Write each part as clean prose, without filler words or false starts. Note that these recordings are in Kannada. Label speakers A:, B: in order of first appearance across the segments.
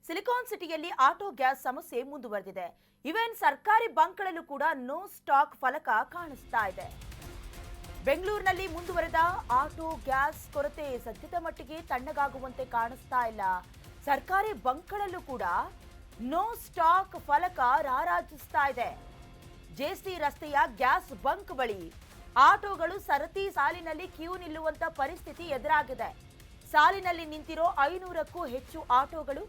A: ಸಿಲಿಕಾನ್ ಸಿಟಿಯಲ್ಲಿ ಆಟೋ ಗ್ಯಾಸ್ ಸಮಸ್ಯೆ ಮುಂದುವರೆದಿದೆ. ಈವನ್ ಸರ್ಕಾರಿ ಬಂಕ್ಗಳಲ್ಲೂ ಕೂಡ ನೋ ಸ್ಟಾಕ್ ಫಲಕ ಕಾಣಿಸ್ತಾ ಇದೆ. ಬೆಂಗಳೂರಿನಲ್ಲಿ ಮುಂದುವರೆದ ಆಟೋ ಗ್ಯಾಸ್ ಕೊರತೆ ಸದ್ಯದ ಮಟ್ಟಿಗೆ ತಣ್ಣಗಾಗುವಂತೆ ಕಾಣಿಸ್ತಾ ಇಲ್ಲ. ಸರ್ಕಾರಿ ಬಂಕ್ಗಳಲ್ಲೂ ಕೂಡ ನೋ ಸ್ಟಾಕ್ ಫಲಕ ರಾರಾಜಿಸ್ತಾ ಇದೆ. ಜೆಸಿ ರಸ್ತೆಯ ಗ್ಯಾಸ್ ಬಂಕ್ ಬಳಿ ಆಟೋಗಳು ಸರತಿ ಸಾಲಿನಲ್ಲಿ ಕ್ಯೂ ನಿಲ್ಲುವಂತ ಪರಿಸ್ಥಿತಿ ಎದುರಾಗಿದೆ. ಸಾಲಿನಲ್ಲಿ ನಿಂತಿರೋ 500ಕ್ಕೂ ಹೆಚ್ಚು ಆಟೋಗಳು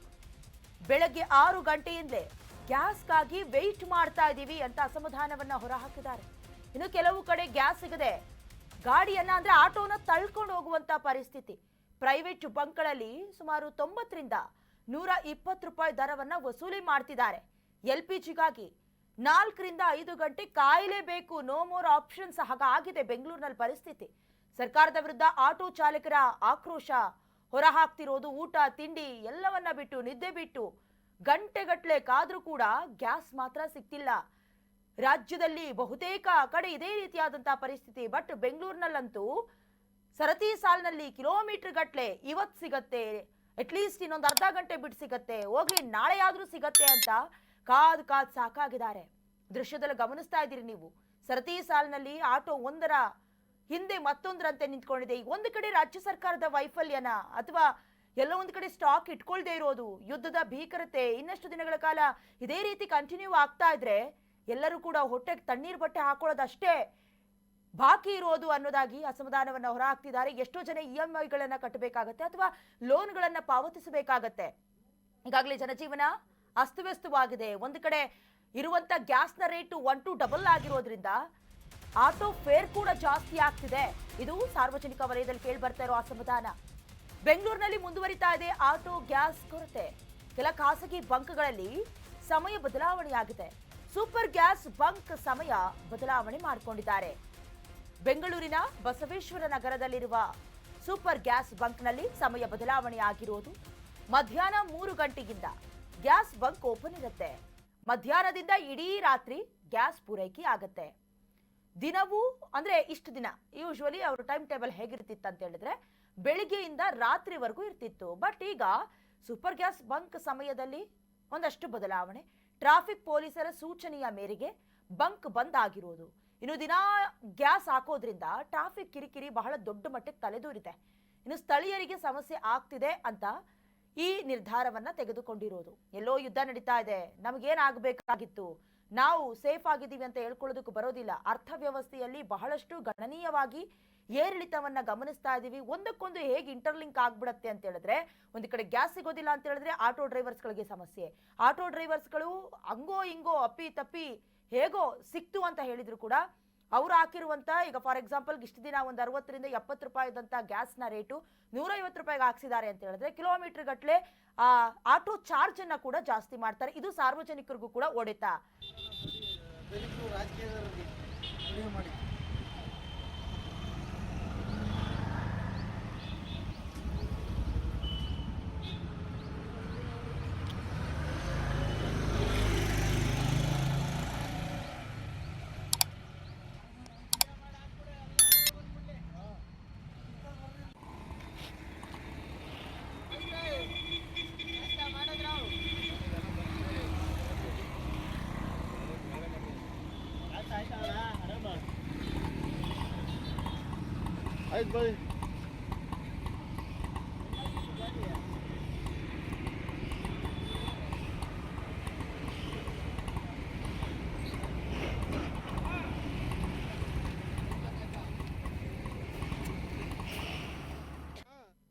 A: ಬೆಳಗ್ಗೆ 6 ಗಂಟೆಯಿಂದಲೇ ಗ್ಯಾಸ್ಗಾಗಿ ವೆಯ್ಟ್ ಮಾಡ್ತಾ ಇದೀವಿ ಅಂತ ಅಸಮಾಧಾನವನ್ನ ಹೊರಹಾಕಿದ್ದಾರೆ. ಇನ್ನು ಕೆಲವು ಕಡೆ ಗ್ಯಾಸ್ ಸಿಗದೆ ಗಾಡಿಯನ್ನ ಅಂದ್ರೆ ಆಟೋನ ತಳ್ಕೊಂಡು ಹೋಗುವಂತ ಪರಿಸ್ಥಿತಿ. ಪ್ರೈವೇಟ್ ಬಂಕ್ಗಳಲ್ಲಿ ಸುಮಾರು 90 ರಿಂದ 120 ರೂಪಾಯಿ ದರವನ್ನ ವಸೂಲಿ ಮಾಡ್ತಿದ್ದಾರೆ. LPGಗಾಗಿ 4 ರಿಂದ 5 ಗಂಟೆ ಕಾಯಲೇಬೇಕು. ನೋ ಮೋರ್ ಆಪ್ಷನ್ಸ್ ಹಾಗಾಗಿದೆ ಬೆಂಗಳೂರಿನಲ್ಲಿ ಪರಿಸ್ಥಿತಿ. ಸರ್ಕಾರದ ವಿರುದ್ಧ ಆಟೋ ಚಾಲಕರ ಆಕ್ರೋಶ ಹೊರಹಾಕ್ತಿರೋದು. ಊಟ ತಿಂಡಿ ಎಲ್ಲವನ್ನ ಬಿಟ್ಟು ನಿದ್ದೆ ಬಿಟ್ಟು ಗಂಟೆಗಟ್ಟಲೆ ಕಾದ್ರೂ ಕೂಡ ಗ್ಯಾಸ್ ಮಾತ್ರ ಸಿಗ್ತಿಲ್ಲ. ರಾಜ್ಯದಲ್ಲಿ ಬಹುತೇಕ ಕಡೆ ಇದೇ ರೀತಿಯಾದಂತಹ ಪರಿಸ್ಥಿತಿ. ಬಟ್ ಬೆಂಗಳೂರಿನಲ್ಲಂತೂ ಸರತಿ ಸಾಲಿನಲ್ಲಿ ಕಿಲೋಮೀಟರ್ ಗಟ್ಟಲೆ ಇವತ್ತು ಸಿಗತ್ತೆ, ಅಟ್ಲೀಸ್ಟ್ ಇನ್ನೊಂದು ಅರ್ಧ ಗಂಟೆ ಬಿಟ್ಟು ಸಿಗತ್ತೆ, ಹೋಗ್ಲಿ ನಾಳೆ ಆದ್ರೂ ಸಿಗತ್ತೆ ಅಂತ ಕಾದ್ ಸಾಕಾಗಿದ್ದಾರೆ. ದೃಶ್ಯದಲ್ಲಿ ಗಮನಿಸ್ತಾ ಇದ್ದೀರಿ ನೀವು. ಸರತಿ ಸಾಲಿನಲ್ಲಿ ಆಟೋ ಒಂದರ ಹಿಂದೆ ಮತ್ತೊಂದರಂತೆ ನಿಂತ್ಕೊಂಡಿದೆ. ಈಗ ಒಂದು ಕಡೆ ರಾಜ್ಯ ಸರ್ಕಾರದ ವೈಫಲ್ಯನ ಅಥವಾ ಎಲ್ಲೋ ಒಂದು ಕಡೆ ಸ್ಟಾಕ್ ಇಟ್ಕೊಳ್ದೇ ಇರೋದು, ಯುದ್ಧದ ಭೀಕರತೆ ಇನ್ನಷ್ಟು ದಿನಗಳ ಕಾಲ ಇದೇ ರೀತಿ ಕಂಟಿನ್ಯೂ ಆಗ್ತಾ ಇದ್ರೆ ಎಲ್ಲರೂ ಕೂಡ ಹೊಟ್ಟೆಗೆ ತಣ್ಣೀರ್ ಬಟ್ಟೆ ಹಾಕೊಳ್ಳೋದಷ್ಟೇ ಬಾಕಿ ಇರೋದು ಅನ್ನೋದಾಗಿ ಅಸಮಾಧಾನವನ್ನ ಹೊರಹಾಕ್ತಿದ್ದಾರೆ. ಎಷ್ಟೋ ಜನ EMIಗಳನ್ನ ಕಟ್ಟಬೇಕಾಗತ್ತೆ ಅಥವಾ ಲೋನ್ಗಳನ್ನ ಪಾವತಿಸಬೇಕಾಗತ್ತೆ. ಈಗಾಗಲೇ ಜನಜೀವನ ಅಸ್ತವ್ಯಸ್ತವಾಗಿದೆ. ಒಂದು ಕಡೆ ಇರುವಂತ ಗ್ಯಾಸ್ನ ರೇಟು 1 to ಡಬಲ್ ಆಗಿರೋದ್ರಿಂದ ಆಟೋ ಫೇರ್ ಕೂಡ ಜಾಸ್ತಿ ಆಗ್ತಿದೆ. ಇದು ಸಾರ್ವಜನಿಕ ವಲಯದಲ್ಲಿ ಕೇಳಿ ಬರ್ತಾ ಇರೋ ಅಸಮಾಧಾನ. ಬೆಂಗಳೂರಿನಲ್ಲಿ ಮುಂದುವರಿತಾ ಇದೆ ಆಟೋ ಗ್ಯಾಸ್ ಕೊರತೆ. ಕೆಲ ಖಾಸಗಿ ಬಂಕ್ಗಳಲ್ಲಿ ಸಮಯ ಬದಲಾವಣೆಯಾಗಿದೆ. ಸೂಪರ್ ಗ್ಯಾಸ್ ಬಂಕ್ ಸಮಯ ಬದಲಾವಣೆ ಮಾಡಿಕೊಂಡಿದ್ದಾರೆ. ಬೆಂಗಳೂರಿನ ಬಸವೇಶ್ವರ ನಗರದಲ್ಲಿರುವ ಸೂಪರ್ ಗ್ಯಾಸ್ ಬಂಕ್ನಲ್ಲಿ ಸಮಯ ಬದಲಾವಣೆ ಆಗಿರೋದು. ಮಧ್ಯಾಹ್ನ 3 ಗಂಟೆಗಿಂತ ಗ್ಯಾಸ್ ಬಂಕ್ ಓಪನ್ ಇರುತ್ತೆ. ಮಧ್ಯಾಹ್ನದಿಂದ ಇಡೀ ರಾತ್ರಿ ಗ್ಯಾಸ್ ಪೂರೈಕೆ ಆಗುತ್ತೆ. ದಿನವೂ ಅಂದ್ರೆ ಇಷ್ಟು ದಿನ ಯೂಶುವಲಿ ಅವ್ರ ಟೈಮ್ ಟೇಬಲ್ ಹೇಗಿರ್ತಿತ್ತು ಅಂತ ಹೇಳಿದ್ರೆ ಬೆಳಿಗ್ಗೆಯಿಂದ ರಾತ್ರಿವರೆಗೂ ಇರ್ತಿತ್ತು. ಬಟ್ ಈಗ ಸೂಪರ್ ಗ್ಯಾಸ್ ಬಂಕ್ ಸಮಯದಲ್ಲಿ ಒಂದಷ್ಟು ಬದಲಾವಣೆ. ಟ್ರಾಫಿಕ್ ಪೊಲೀಸರ ಸೂಚನೆಯ ಮೇರೆಗೆ ಬಂಕ್ ಬಂದ್ ಆಗಿರೋದು. ಇನ್ನು ದಿನ ಗ್ಯಾಸ್ ಹಾಕೋದ್ರಿಂದ ಟ್ರಾಫಿಕ್ ಕಿರಿಕಿರಿ ಬಹಳ ದೊಡ್ಡ ಮಟ್ಟಕ್ಕೆ ತಲೆದೂರಿದೆ. ಇನ್ನು ಸ್ಥಳೀಯರಿಗೆ ಸಮಸ್ಯೆ ಆಗ್ತಿದೆ ಅಂತ ಈ ನಿರ್ಧಾರವನ್ನ ತೆಗೆದುಕೊಂಡಿರೋದು. ಎಲ್ಲೋ ಯುದ್ಧ ನಡೀತಾ ಇದೆ, ನಮಗೇನಾಗಬೇಕಾಗಿತ್ತು, ನಾವು ಸೇಫ್ ಆಗಿದ್ದೀವಿ ಅಂತ ಹೇಳ್ಕೊಳ್ಳೋದಕ್ಕೂ ಬರೋದಿಲ್ಲ. ಅರ್ಥವ್ಯವಸ್ಥೆಯಲ್ಲಿ ಬಹಳಷ್ಟು ಗಣನೀಯವಾಗಿ ಏರಿಳಿತವನ್ನ ಗಮನಿಸ್ತಾ ಇದೀವಿ. ಒಂದಕ್ಕೊಂದು ಹೇಗೆ ಇಂಟರ್ಲಿಂಕ್ ಆಗ್ಬಿಡತ್ತೆ ಅಂತ ಹೇಳಿದ್ರೆ, ಒಂದು ಕಡೆ ಗ್ಯಾಸ್ ಸಿಗೋದಿಲ್ಲ ಅಂತ ಹೇಳಿದ್ರೆ ಆಟೋ ಡ್ರೈವರ್ಸ್ಗಳಿಗೆ ಸಮಸ್ಯೆ. ಆಟೋ ಡ್ರೈವರ್ಸ್ಗಳು ಹಂಗೋ ಹಿಂಗೋ ಅಪ್ಪಿ ತಪ್ಪಿ ಹೇಗೋ ಸಿಕ್ತು ಅಂತ ಹೇಳಿದ್ರು ಕೂಡ ಅವ್ರು ಹಾಕಿರುವಂತ, ಈಗ ಫಾರ್ ಎಕ್ಸಾಂಪಲ್ ಇಷ್ಟು ದಿನ ಒಂದು 60 ರಿಂದ 70 ರೂಪಾಯಿ ಇದ್ದಂತ ಗ್ಯಾಸ್ನ ರೇಟು 150 ರೂಪಾಯಿಗೆ ಹಾಕ್ಸಿದ್ದಾರೆ ಅಂತ ಹೇಳಿದ್ರೆ ಕಿಲೋಮೀಟರ್ ಗಟ್ಟಲೆ ಆಟೋ ಚಾರ್ಜ್ ಅನ್ನ ಕೂಡ ಜಾಸ್ತಿ ಮಾಡ್ತಾರೆ. ಇದು ಸಾರ್ವಜನಿಕರಿಗೂ ಕೂಡ ಹೊಡೆತ.
B: ಆಯ್ತು bye.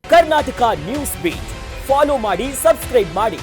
C: Karnataka news beat follow ಮಾಡಿ, ಸಬ್ಸ್ಕ್ರೈಬ್ ಮಾಡಿ.